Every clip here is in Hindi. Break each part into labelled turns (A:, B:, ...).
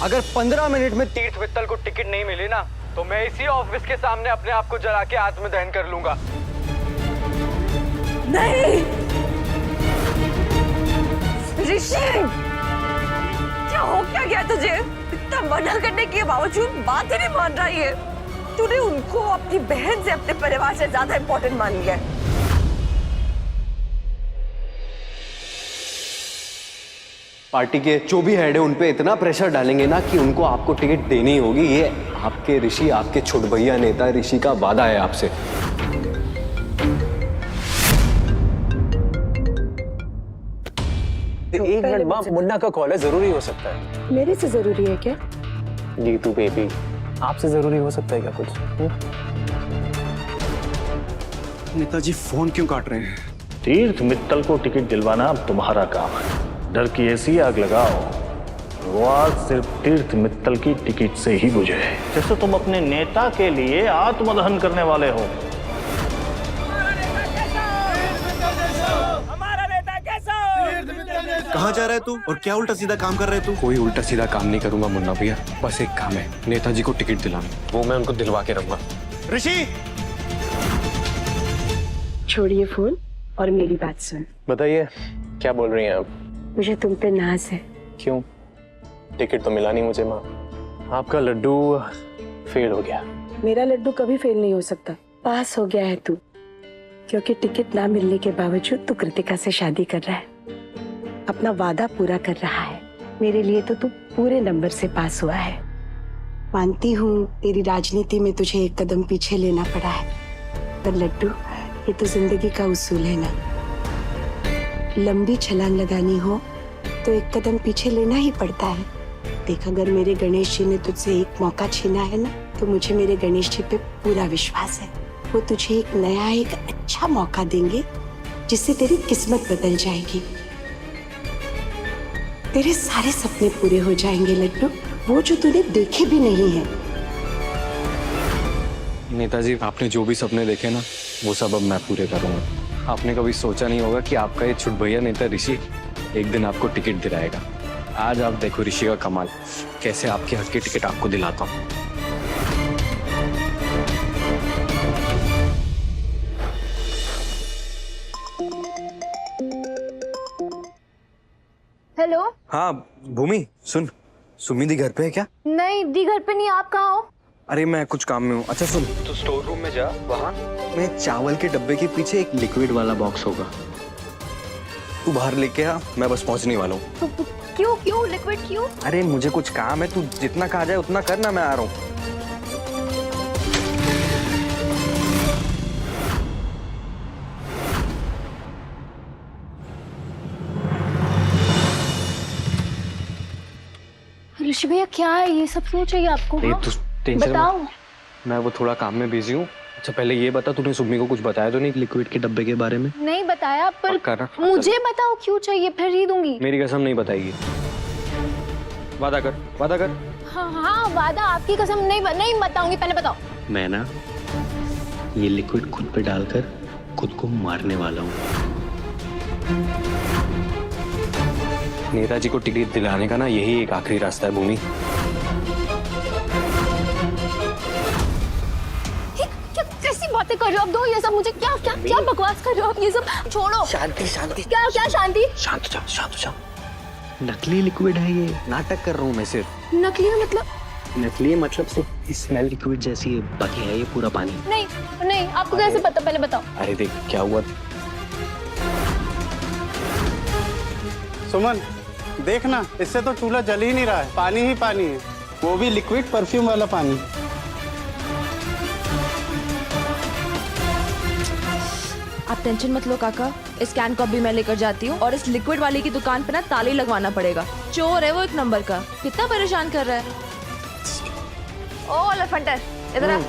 A: अगर 15 मिनट में तीर्थ मित्तल को टिकट नहीं मिली ना तो मैं इसी ऑफिस के सामने अपने आप को जला के आत्मदहन कर लूंगा।
B: नहीं ऋषि, क्या हो क्या गया तुझे? इतना मना करने के बावजूद बात ही नहीं मान रहा है। तूने उनको अपनी बहन से, अपने परिवार से ज्यादा इंपॉर्टेंट मान लिया है।
A: पार्टी के जो भी हेड है उन पे इतना प्रेशर डालेंगे ना कि उनको आपको टिकट देनी होगी। ये आपके ऋषि, आपके छोट भैया नेता ऋषि का वादा है आपसे।
C: एक मिनट माँ, मुन्ना का कॉल है, जरूरी हो सकता है।
D: मेरे से जरूरी है क्या?
C: नीतू बेबी, आपसे जरूरी हो सकता है क्या कुछ?
E: नेताजी फोन क्यों काट रहे हैं?
F: तीर्थ मित्तल को टिकट दिलवाना अब तुम्हारा काम है। डर की ऐसी आग लगाओ वो आग सिर्फ तीर्थ मित्तल की टिकट से ही बुझे, जैसे तुम अपने नेता के लिए आत्मदहन करने वाले हो।
E: कहाँ जा रहा है तू और क्या उल्टा सीधा काम कर रहा है तू?
G: कोई उल्टा सीधा काम नहीं करूंगा मुन्ना भैया, बस एक काम है, नेताजी को टिकट दिलाना, वो मैं उनको दिलवा के रहूंगा।
E: ऋषि,
D: छोड़िए फोन और मेरी बात सुन।
G: बताइए क्या बोल रही हैं आप?
D: मुझे तुम पे नाज है।
G: क्यों? टिकट तो मिला नहीं मुझे माँ, आपका लड्डू फेल हो गया।
D: मेरा लड्डू कभी फेल नहीं हो सकता। पास हो गया है तू, क्योंकि टिकट ना मिलने के बावजूद तू कृतिका से शादी कर रहा है, अपना वादा पूरा कर रहा है। मेरे लिए तो तू पूरे नंबर से पास हुआ है। मानती हूँ तेरी राजनीति में तुझे एक कदम पीछे लेना पड़ा है, पर लड्डू ये तो जिंदगी का उसूल है ना। लंबी छलांग लगानी हो तो एक कदम पीछे लेना ही पड़ता है। देख, अगर मेरे गणेश जी ने तुझसे एक मौका छीना है ना, तो मुझे मेरे गणेश जी पे पूरा विश्वास है। वो तुझे एक नया, एक अच्छा मौका देंगे जिससे तेरी किस्मत बदल जाएगी। तेरे सारे सपने पूरे हो जाएंगे लड्डू, वो जो तूने देखे भी नहीं है।
G: नेताजी, आपने जो भी सपने देखे ना वो सब अब मैं पूरे करूंगा। आपने कभी सोचा नहीं होगा कि आपका ये छोट भैया नेता ऋषि एक दिन आपको टिकट दिलाएगा। आज आप देखो ऋषि का कमाल, कैसे आपके हक की टिकट आपको दिलाता हूँ।
H: हेलो।
G: हाँ भूमि, सुन, सुमित दी घर पे है क्या?
H: नहीं दी घर पे नहीं, आप कहाँ हो?
G: अरे मैं कुछ काम में हूँ। अच्छा सुन,
A: तो स्टोर रूम में जा, वहाँ
G: मैं चावल के डब्बे के पीछे एक लिक्विड वाला बॉक्स होगा, तू बाहर लेके आ, मैं बस पहुंचने वाला हूँ।
H: तो क्यों क्यों लिक्विड क्यों?
G: अरे मुझे कुछ काम है, तू जितना कहा जाए उतना करना, मैं आ रहा हूँ।
H: ऋषि भैया क्या है ये सब, क्यों चाहिए आपको?
G: अरे
H: हाँ?
G: तू टेंशन
H: बताओ।
G: मैं वो थोड़ा काम में बिजी हूँ। अच्छा पहले ये बता, तूने सुम्मी को कुछ बताया तो नहीं लिक्विड के डब्बे के बारे में?
H: नहीं बताया, पर
G: पक्का ना?
H: मुझे बताओ क्यों चाहिए, फिर ही दूंगी।
G: मेरी कसम नहीं बताएगी, वादा कर, वादा कर।
H: हाँ हाँ वादा, आपकी कसम नहीं बताऊंगी, पहले बताओ।
I: मैं ना ये लिक्विड खुद पे डालकर खुद को मारने वाला हूँ।
G: नेताजी को टिकट दिलाने का ना यही एक आखिरी रास्ता है भूमि।
H: कैसी बातें कर रहे हो आप दो, ये सब मुझे क्या क्या क्या बकवास कर रहे हो आप, ये सब छोड़ो।
I: शांति शांति,
H: क्या क्या शांति?
G: शांत जा, शांत जा।
I: नकली लिक्विड है ये,
G: नाटक कर रहा हूँ मैं सिर्फ।
H: नकली मतलब?
I: नकली मतलब सिर्फ स्मेल लिक्विड जैसी है, बाकी है ये पूरा पानी।
H: नहीं आपको कैसे पता, पहले बताओ।
G: अरे देख क्या हुआ।
E: सुमन देखना, इससे तो चूल्हा जल ही नहीं रहा है, पानी ही पानी है, वो भी लिक्विड परफ्यूम वाला पानी।
J: आप टेंशन मत लो काका, इस कैन को अभी मैं लेकर जाती हूँ और इस लिक्विड वाले की दुकान पे ना ताला ही लगवाना पड़ेगा। चोर है वो एक नंबर का, कितना परेशान कर रहा है। ओ एलिफेंटर, इधर आ,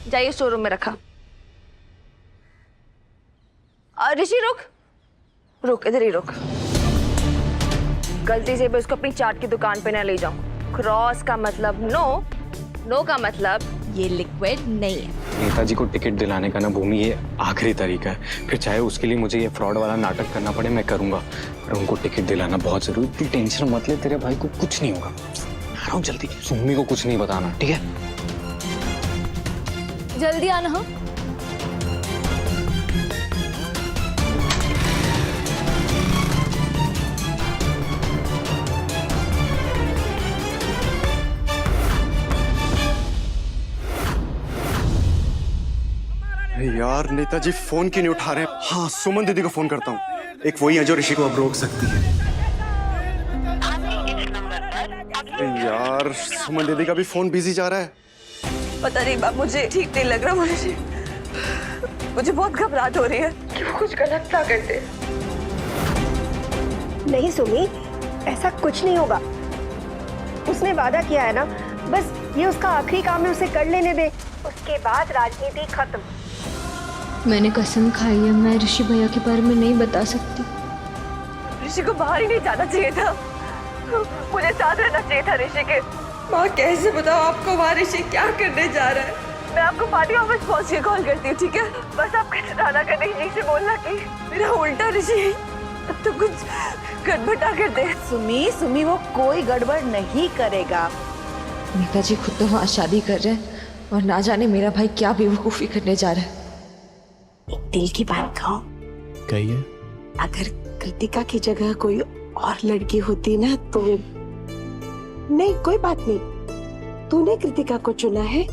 J: जाइए स्टोर रूम में रखा। ऋषि रुक, इधर ही रुक। गलती से भी उसको अपनी चाट की दुकान पे ना ले जाऊं। क्रॉस का मतलब नो, नो का मतलब ये लिक्विड नहीं है।
G: नेताजी को टिकट दिलाने का ना भूमि ये आखिरी तरीका है। फिर चाहे उसके लिए मुझे ये फ्रॉड वाला नाटक करना पड़े, मैं करूंगा। पर उनको टिकट दिलाना बहुत जरूरी। तू टेंशन मत ले, तेरे भाई को कुछ नहीं होगा। आ रहा हूँ जल्दी। सुम्मी को कुछ नहीं बताना, ठीक है?
H: जल्दी आना। हाँ
K: यार नेताजी फोन क्यों नहीं उठा रहे? हाँ, सुमन दीदी को फोन करता हूँ। एक वही है जो ऋषि को अब रोक सकती है। यार सुमन दीदी का भी फोन बिजी जा रहा है।
B: पता नहीं बाप, मुझे ठीक नहीं लग रहा। मुझे बहुत घबराहट हो रही है कि वो कुछ गलत ना कर दे।
D: नहीं सुमी, ऐसा कुछ नहीं होगा। उसने वादा किया है ना, बस ये उसका आखिरी काम है, उसे कर लेने दे। उसके बाद राजनीति खत्म।
H: मैंने कसम खाई है, मैं ऋषि भैया के बारे में नहीं बता सकती।
B: ऋषि को बाहर ही नहीं जाना चाहिए था, मुझे साथ रहना चाहिए था ऋषि के। माँ कैसे बताओ आपको वहाँ ऋषि क्या करने जा रहा है? मैं आपको पार्टी ऑफिस पहुँच के कॉल करती हूँ, ठीक है? बस आप खिलौना करने यहीं से बोलना कि मेरा उल्टा ऋषि तो कुछ गड़बड़ा कर दे।
D: सुमी वो कोई गड़बड़ नहीं करेगा।
J: नेताजी खुद तो वहाँ शादी कर रहे हैं और ना जाने मेरा भाई क्या बेवकूफ़ी करने जा रहा है।
D: एक दिल की बात कहो,
C: कहिए।
D: अगर कृतिका की जगह कोई और लड़की होती ना तो नहीं, कोई बात नहीं। तूने कृतिका को चुना है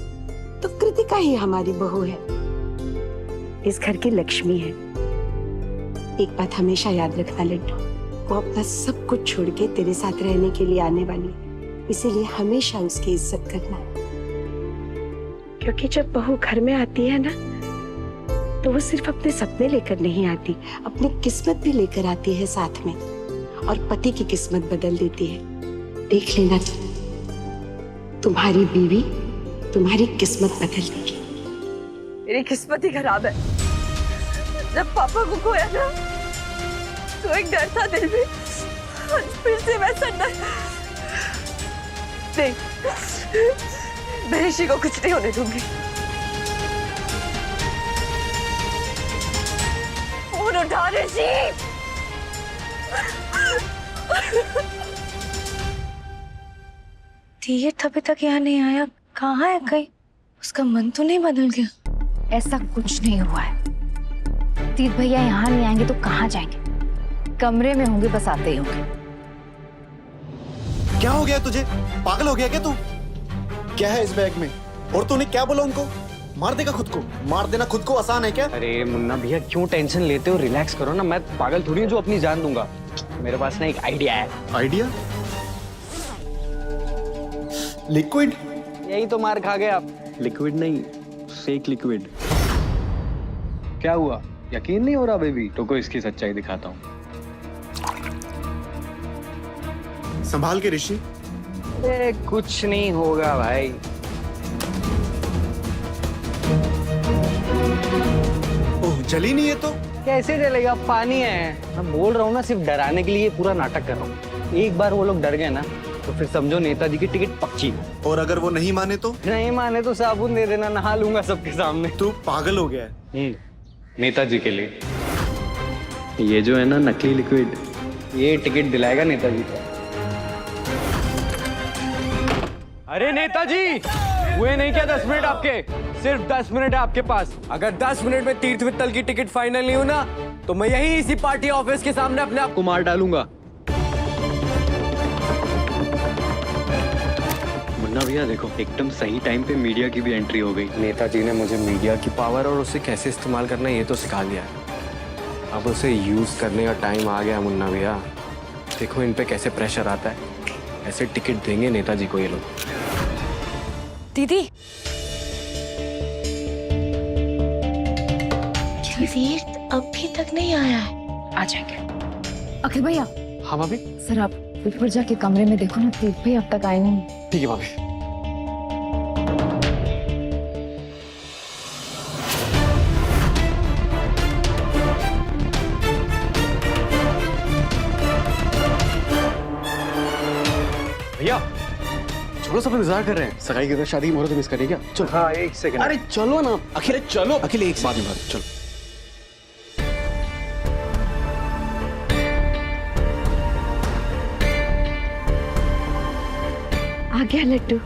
D: तो कृतिका ही हमारी बहू है, इस घर की लक्ष्मी है। एक बात हमेशा याद रखना लड्डू, वो अपना सब कुछ छोड़ के तेरे साथ रहने के लिए आने वाली है, इसीलिए हमेशा उसकी इज्जत करना। क्योंकि जब बहू घर में आती है ना तो वो सिर्फ अपने सपने लेकर नहीं आती, अपनी किस्मत भी लेकर आती है साथ में, और पति की किस्मत बदल देती है। देख लेना, तुम्हारी बीवी तुम्हारी किस्मत बदल देगी।
B: मेरी किस्मत ही खराब है। जब पापा को खोया ना तो एक डर था दिल में, आज फिर से वैसा डर। नहीं, मैं ऋषि को कुछ नहीं होने दूंगी। फोन उठा ऋषि।
H: तीर्थ अभी तक यहाँ नहीं आया, कहाँ है? कहीं उसका मन तो नहीं बदल गया? ऐसा कुछ नहीं हुआ है। तीर्थ भैया यहाँ नहीं आएंगे तो कहाँ जाएंगे? कमरे में होंगे, बस आते ही होंगे।
K: क्या हो गया तुझे? पागल हो गया क्या तू? क्या है इस बैग में? और तूने क्या बोला उनको? मार देगा खुद को? मार देना खुद को आसान है क्या?
A: अरे मुन्ना भैया क्यों टेंशन लेते हो? रिलैक्स करो ना। मैं पागल थोड़ी हूँ जो अपनी जान दूंगा। मेरे पास ना एक आइडिया है।
K: आइडिया? लिक्विड?
A: यही तो मार खा गए आप। लिक्विड नहीं, फेक लिक्विड। क्या हुआ, यकीन नहीं हो रहा बेबी? तो को इसकी सच्चाई दिखाता हूँ।
K: संभाल के ऋषि।
A: कुछ नहीं होगा भाई।
K: ओह, जली नहीं है तो?
A: कैसे जलेगा? पानी है। मैं बोल रहा हूँ ना, सिर्फ डराने के लिए पूरा नाटक कर रहा हूँ। एक बार वो लोग डर गए ना तो फिर समझो नेताजी की टिकट पक्की।
K: और अगर वो नहीं माने तो?
A: नहीं माने तो साबुन दे देना, नहा लूंगा सबके सामने।
K: तू पागल हो गया है।
A: नेताजी के लिए ये जो है ना नकली लिक्विड, ये टिकट दिलाएगा नेताजी को। अरे नेताजी, हुए नहीं क्या 10 मिनट आपके? सिर्फ 10 मिनट है आपके पास। अगर 10 मिनट में तीर्थ मित्तल की टिकट फाइनल नहीं हो ना तो मैं यही इसी पार्टी ऑफिस के सामने अपने आप को मार डालूंगा। मुन्ना भैया देखो, एकदम सही टाइम पे मीडिया की भी एंट्री हो गई। नेताजी ने मुझे मीडिया की पावर और उसे कैसे इस्तेमाल करना है ये तो सिखा दिया है। अब उसे यूज करने का टाइम आ गया मुन्ना भैया। देखो इन पे कैसे प्रेशर आता है। ऐसे टिकट देंगे नेताजी को ये लोग।
H: दीदी, तीर्थ अभी तक नहीं आया है। आ जाएंगे। अखिल भैया।
A: हाँ भाभी।
H: सर आप ऊपर जाके कमरे में देखो ना, तीर्थ भैया अब तक आए नहीं।
A: ठीक है भाभी। भैया चलो सब इंतजार कर रहे हैं। सगाई के बाद शादी की मुहूर्त मिस करिए क्या? चलो।
G: हाँ, एक सेकंड।
A: अरे चलो ना अखिल, चलो अखिल, एक बाद में बात, चलो।
H: आ गया लड्डू।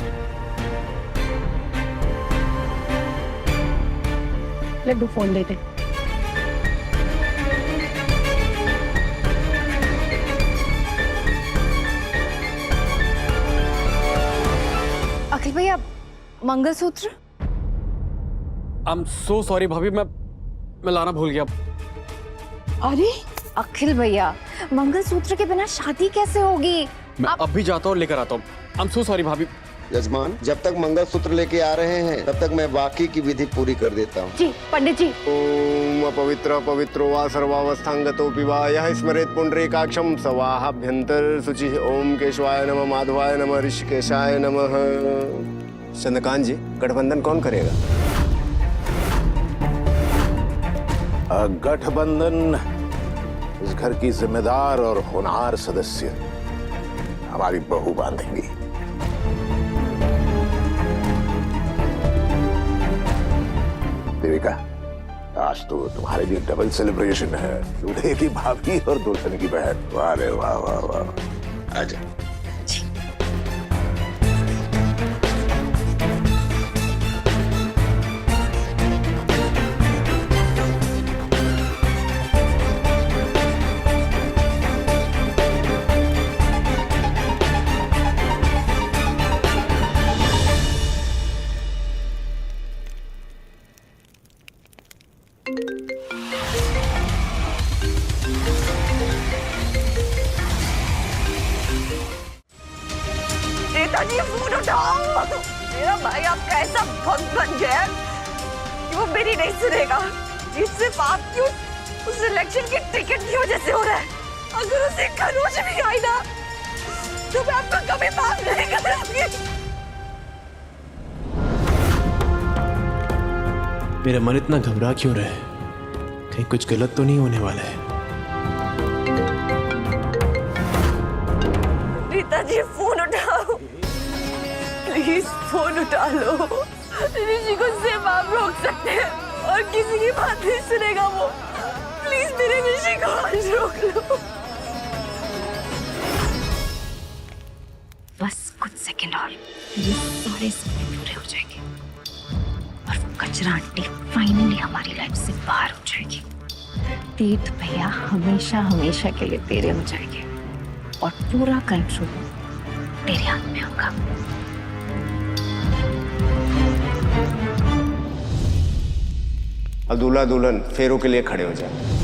D: लड्डू फोन दे दे।
H: अखिल भैया, mangalsutra?
A: I am so sorry भाभी, मैं लाना भूल गया।
H: अरे अखिल भैया, मंगलसूत्र के बिना शादी कैसे होगी?
A: मैं अब भी जाता हूँ और लेकर आता हूँ। आई एम सो सॉरी भाभी।
L: यजमान, जब तक मंगलसूत्र लेके आ रहे हैं तब तक मैं बाकी की विधि पूरी कर देता हूँ।
H: जी पंडित जी।
L: ओम अपवित्र पवित्रो वा सर्वावस्थांगतो पिवा यह स्मरेत पुंडरीकाक्षम सवाहाभ्यंतर शुचि। ओम केशवाय नमः, माधवाय नमः, ऋषिकेशाय नमः। चंद्रकांत जी, गठबंधन कौन करेगा?
M: गठबंधन इस घर की जिम्मेदार और होनहार सदस्य हमारी बहू बांधेंगी। देविका, आज तो तुम्हारे लिए डबल सेलिब्रेशन है, दूल्हे की भाभी और दुल्हन की बहन। वाह रे वाह वाह वाह। आजा।
B: नेताजी, फोन उठाओ। मेरा भाई आपका ऐसा भक्त बन गया है कि वो मेरी नहीं सुनेगा। ये सिर्फ आपकी उस इलेक्शन की टिकट की वजह से हो रहा है। अगर उसे खरोच भी आई ना तो मैं आपको कभी माफ नहीं करूंगी।
C: मेरा मन इतना घबरा क्यों रहा है? कहीं कुछ गलत तो नहीं होने वाला है?
B: नेताजी, फोन उठाओ प्लीज, फोन उठा लो। ऋषि को सिर्फ आप रोक सकते हैं और किसी की बात नहीं सुनेगा वो। प्लीज मेरे ऋषि को आज रोक लो।
H: बस कुछ सेकंड और, ये सारे सपने पूरे हो जाएंगे और वो कचरा आंटी फाइनली हमारी लाइफ से बाहर हो जाएगी। तीर्थ भैया हमेशा हमेशा के लिए तेरे हो जाएंगे और पूरा कंट्रोल तेरे हाथ में होगा।
L: अब दूल्हा दुल्हन फेरों के लिए खड़े हो जाए।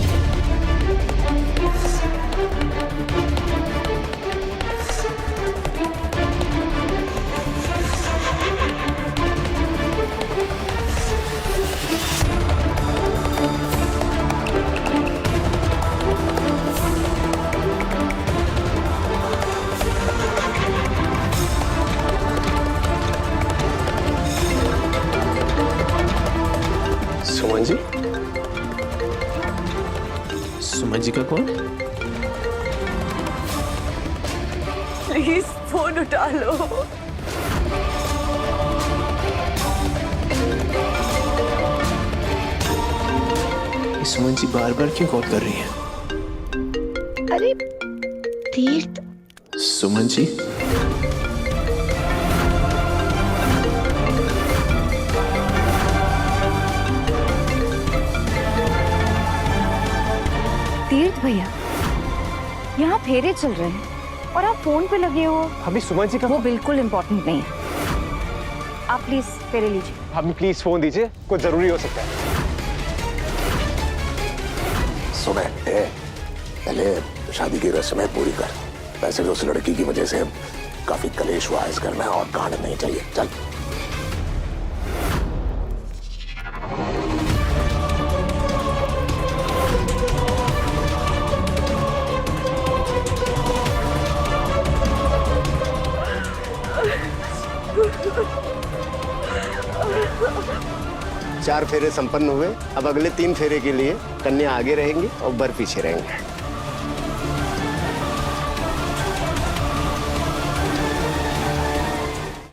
C: सुमन जी? सुमन जी का कौन?
B: प्लीज फोन उठा लो।
C: सुमन जी बार बार क्यों कॉल कर रही हैं?
H: अरे तीर्थ।
C: सुमन जी?
H: तीर्थ भैया, यहाँ फेरे चल रहे हैं और आप फोन पे लगे हो।
A: भाभी, सुमन जी का
H: वो बिल्कुल इम्पोर्टेंट नहीं है। आप प्लीज फेरे लीजिए।
A: भाभी प्लीज फोन दीजिए, कुछ जरूरी हो सकता है।
M: सुबह पहले शादी की रस्में पूरी कर। वैसे भी उस लड़की की वजह से काफी कलेश हुआ इस घर में और कांड नहीं चाहिए। चल।
L: चार फेरे संपन्न हुए। अब अगले 3 फेरे के लिए कन्या आगे रहेंगी और वर पीछे रहेंगे।